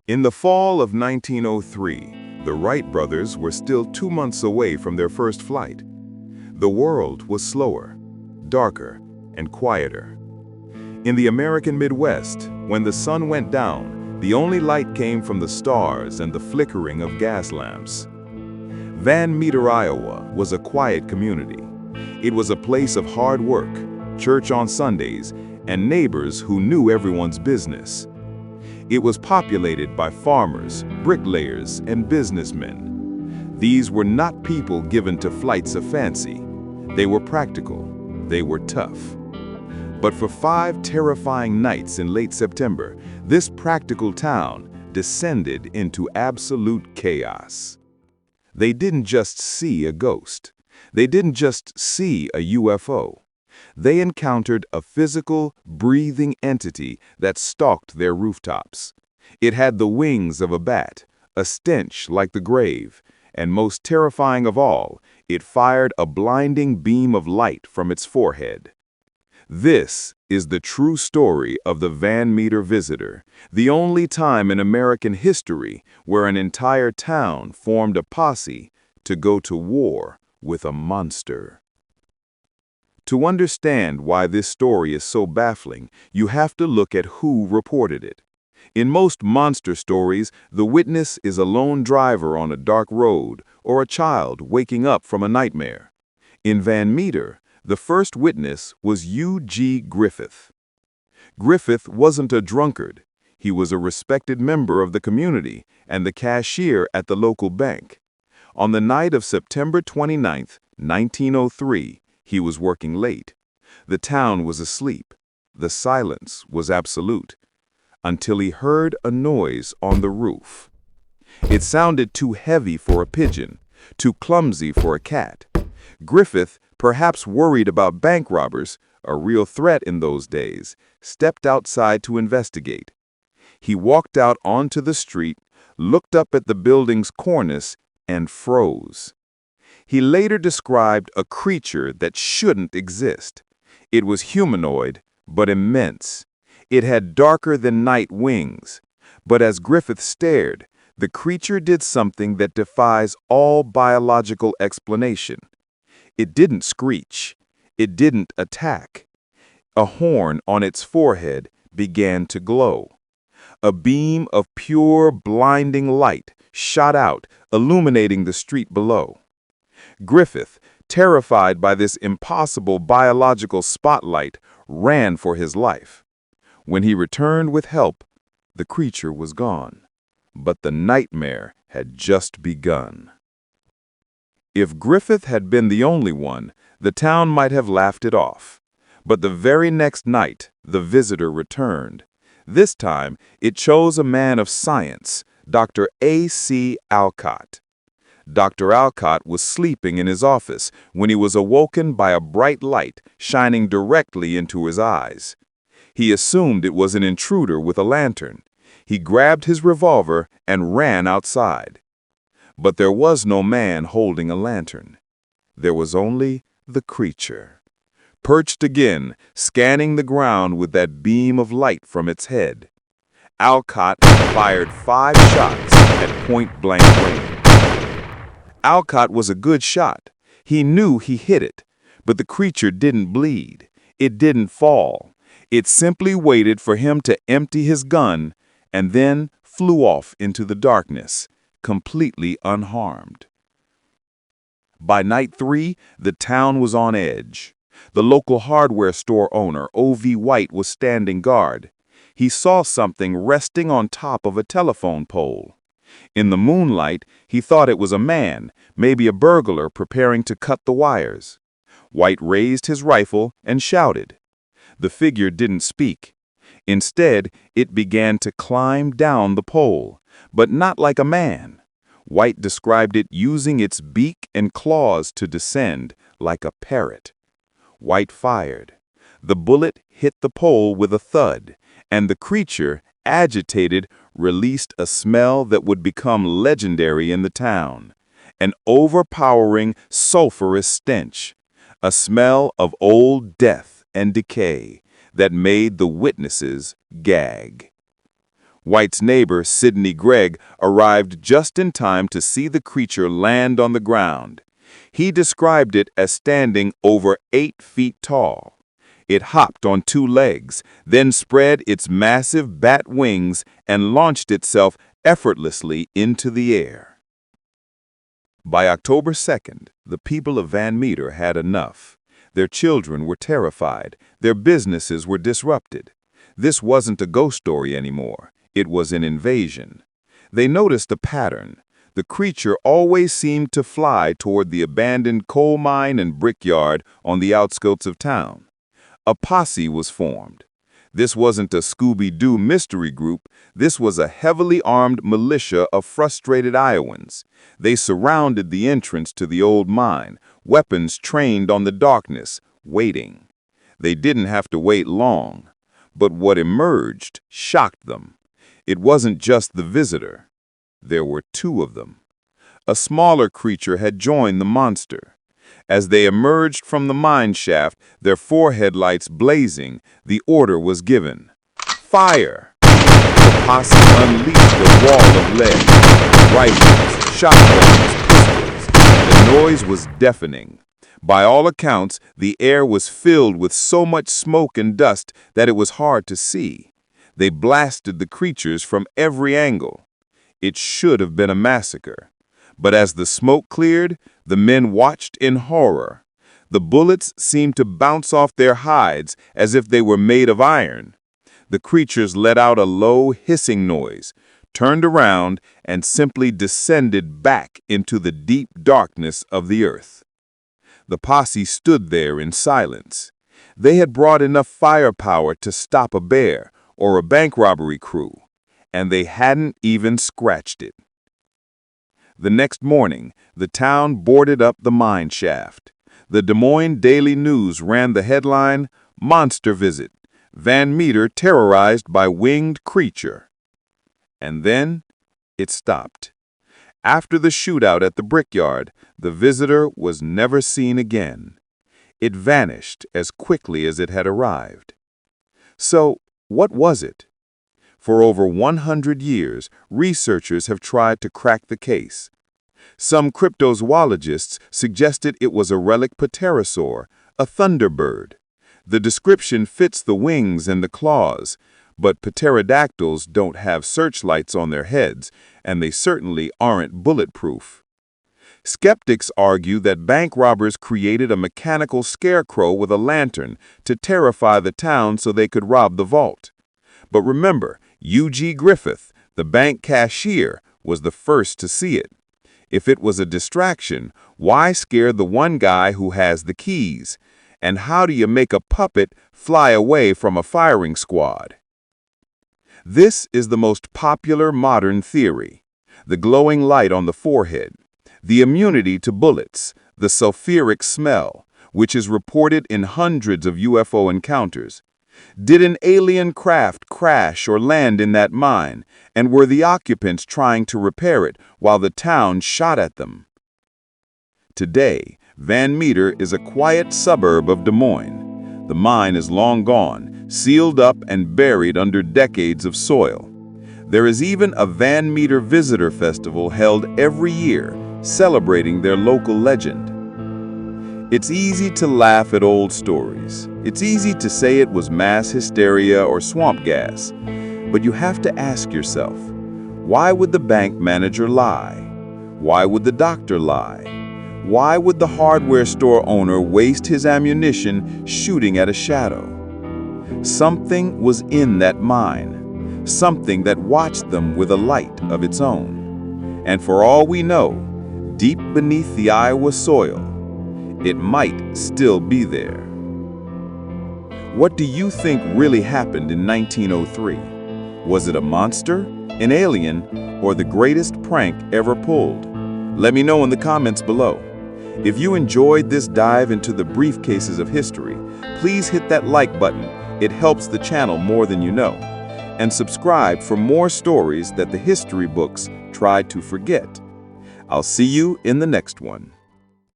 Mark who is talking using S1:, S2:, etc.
S1: In the fall of 1903, the Wright brothers were still 2 months away from their first flight. The world was slower, darker, and quieter. In the American Midwest, when the sun went down, the only light came from the stars and the flickering of gas lamps. Van Meter, Iowa, was a quiet community. It was a place of hard work, church on Sundays, and neighbors who knew everyone's business. It was populated by farmers, bricklayers, and businessmen. These were not people given to flights of fancy. They were practical. They were tough. But for 5 terrifying nights in late September, this practical town descended into absolute chaos. They didn't just see a ghost. They didn't just see a UFO. They encountered a physical, breathing entity that stalked their rooftops. It had the wings of a bat, a stench like the grave, and most terrifying of all, it fired a blinding beam of light from its forehead. This is the true story of the Van Meter visitor, the only time in American history where an entire town formed a posse to go to war with a monster. To understand why this story is so baffling, you have to look at who reported it. In most monster stories, the witness is a lone driver on a dark road or a child waking up from a nightmare. In Van Meter, the first witness was U.G. Griffith. Griffith wasn't a drunkard. He was a respected member of the community and the cashier at the local bank. On the night of September 29, 1903, he was working late. The town was asleep. The silence was absolute. Until he heard a noise on the roof. It sounded too heavy for a pigeon, too clumsy for a cat. Griffith, perhaps worried about bank robbers, a real threat in those days, stepped outside to investigate. He walked out onto the street, looked up at the building's cornice, and froze. He later described a creature that shouldn't exist. It was humanoid, but immense. It had darker-than-night wings. But as Griffith stared, the creature did something that defies all biological explanation. It didn't screech. It didn't attack. A horn on its forehead began to glow. A beam of pure, blinding light shot out, illuminating the street below. Griffith, terrified by this impossible biological spotlight, ran for his life. When he returned with help, the creature was gone. But the nightmare had just begun. If Griffith had been the only one, the town might have laughed it off. But the very next night, the visitor returned. This time, it chose a man of science, Dr. A.C. Alcott. Dr. Alcott was sleeping in his office when he was awoken by a bright light shining directly into his eyes. He assumed it was an intruder with a lantern. He grabbed his revolver and ran outside. But there was no man holding a lantern. There was only the creature, perched again, scanning the ground with that beam of light from its head. Alcott fired 5 shots at point-blank range. Alcott was a good shot. He knew he hit it, but the creature didn't bleed. It didn't fall. It simply waited for him to empty his gun and then flew off into the darkness, completely unharmed. By night 3, the town was on edge. The local hardware store owner, O.V. White, was standing guard. He saw something resting on top of a telephone pole. In the moonlight, he thought it was a man, maybe a burglar preparing to cut the wires. White raised his rifle and shouted. The figure didn't speak. Instead, it began to climb down the pole, but not like a man. White described it using its beak and claws to descend like a parrot. White fired. The bullet hit the pole with a thud, and the creature, agitated, released a smell that would become legendary in the town. An overpowering, sulfurous stench. A smell of old death and decay that made the witnesses gag. White's neighbor, Sidney Gregg, arrived just in time to see the creature land on the ground. He described it as standing over 8 feet tall. It hopped on 2 legs, then spread its massive bat wings and launched itself effortlessly into the air. By October 2nd, the people of Van Meter had enough. Their children were terrified. Their businesses were disrupted. This wasn't a ghost story anymore. It was an invasion. They noticed a pattern. The creature always seemed to fly toward the abandoned coal mine and brickyard on the outskirts of town. A posse was formed. This wasn't a Scooby-Doo mystery group. This was a heavily armed militia of frustrated Iowans. They surrounded the entrance to the old mine, weapons trained on the darkness, waiting. They didn't have to wait long. But what emerged shocked them. It wasn't just the visitor. There were 2 of them. A smaller creature had joined the monster. As they emerged from the mine shaft, their forehead lights blazing, the order was given. Fire! The posse unleashed a wall of lead. Rifles, shotguns, pistols. The noise was deafening. By all accounts, the air was filled with so much smoke and dust that it was hard to see. They blasted the creatures from every angle. It should have been a massacre. But as the smoke cleared, the men watched in horror. The bullets seemed to bounce off their hides as if they were made of iron. The creatures let out a low, hissing noise, turned around, and simply descended back into the deep darkness of the earth. The posse stood there in silence. They had brought enough firepower to stop a bear or a bank robbery crew, and they hadn't even scratched it. The next morning, the town boarded up the mine shaft. The Des Moines Daily News ran the headline, "Monster Visit. Van Meter Terrorized by Winged Creature." And then it stopped. After the shootout at the brickyard, the visitor was never seen again. It vanished as quickly as it had arrived. So, what was it? For over 100 years, researchers have tried to crack the case. Some cryptozoologists suggested it was a relic pterosaur, a thunderbird. The description fits the wings and the claws, but pterodactyls don't have searchlights on their heads, and they certainly aren't bulletproof. Skeptics argue that bank robbers created a mechanical scarecrow with a lantern to terrify the town so they could rob the vault. But remember, U.G. Griffith, the bank cashier, was the first to see it. If it was a distraction, why scare the one guy who has the keys? And how do you make a puppet fly away from a firing squad? This is the most popular modern theory. The glowing light on the forehead, the immunity to bullets, the sulfuric smell, which is reported in hundreds of UFO encounters. Did an alien craft crash or land in that mine, and were the occupants trying to repair it while the town shot at them? Today, Van Meter is a quiet suburb of Des Moines. The mine is long gone, sealed up and buried under decades of soil. There is even a Van Meter Visitor Festival held every year, celebrating their local legend. It's easy to laugh at old stories. It's easy to say it was mass hysteria or swamp gas. But you have to ask yourself, why would the bank manager lie? Why would the doctor lie? Why would the hardware store owner waste his ammunition shooting at a shadow? Something was in that mine, something that watched them with a light of its own. And for all we know, deep beneath the Iowa soil, it might still be there. What do you think really happened in 1903? Was it a monster, an alien, or the greatest prank ever pulled? Let me know in the comments below. If you enjoyed this dive into the briefcases of history, please hit that like button. It helps the channel more than you know. And subscribe for more stories that the history books tried to forget. I'll see you in the next one.